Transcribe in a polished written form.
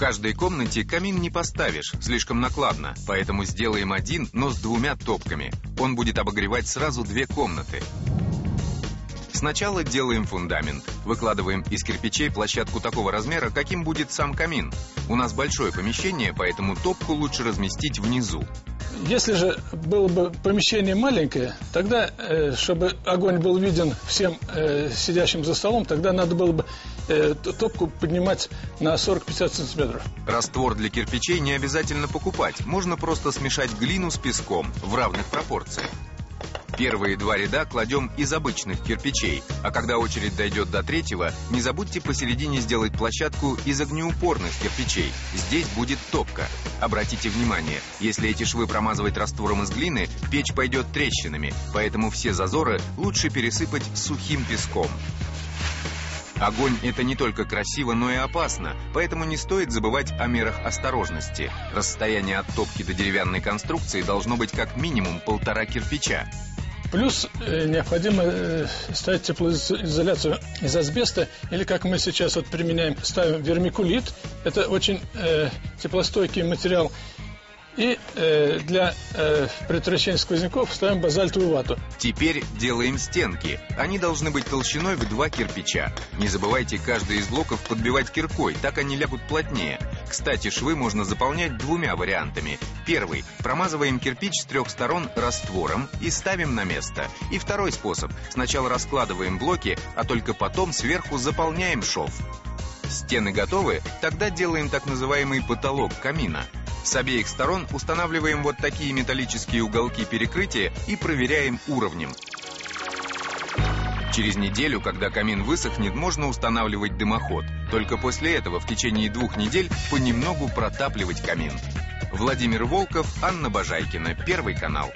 каждой комнате камин не поставишь, слишком накладно, поэтому сделаем один, но с двумя топками. Он будет обогревать сразу 2 комнаты. Сначала делаем фундамент. Выкладываем из кирпичей площадку такого размера, каким будет сам камин. У нас большое помещение, поэтому топку лучше разместить внизу. Если же было бы помещение маленькое, тогда, чтобы огонь был виден всем сидящим за столом, тогда надо было бы топку поднимать на 40-50 сантиметров. Раствор для кирпичей не обязательно покупать. Можно просто смешать глину с песком в равных пропорциях. Первые 2 ряда кладем из обычных кирпичей, а когда очередь дойдет до 3-го, не забудьте посередине сделать площадку из огнеупорных кирпичей. Здесь будет топка. Обратите внимание, если эти швы промазывать раствором из глины, печь пойдет трещинами, поэтому все зазоры лучше пересыпать сухим песком. Огонь – это не только красиво, но и опасно, поэтому не стоит забывать о мерах осторожности. Расстояние от топки до деревянной конструкции должно быть как минимум 1,5 кирпича. Плюс необходимо ставить теплоизоляцию из асбеста, или, как мы сейчас применяем, ставим вермикулит. Это очень теплостойкий материал. И для предотвращения сквозняков ставим базальтовую вату. Теперь делаем стенки. Они должны быть толщиной в 2 кирпича. Не забывайте каждый из блоков подбивать киркой, так они лягут плотнее. Кстати, швы можно заполнять 2 вариантами. Первый. Промазываем кирпич с 3 сторон раствором и ставим на место. И второй способ. Сначала раскладываем блоки, а только потом сверху заполняем шов. Стены готовы? Тогда делаем так называемый потолок камина. С обеих сторон устанавливаем вот такие металлические уголки перекрытия и проверяем уровнем. Через неделю, когда камин высохнет, можно устанавливать дымоход. Только после этого в течение 2 недель понемногу протапливать камин. Владимир Волков, Анна Бажайкина, Первый канал.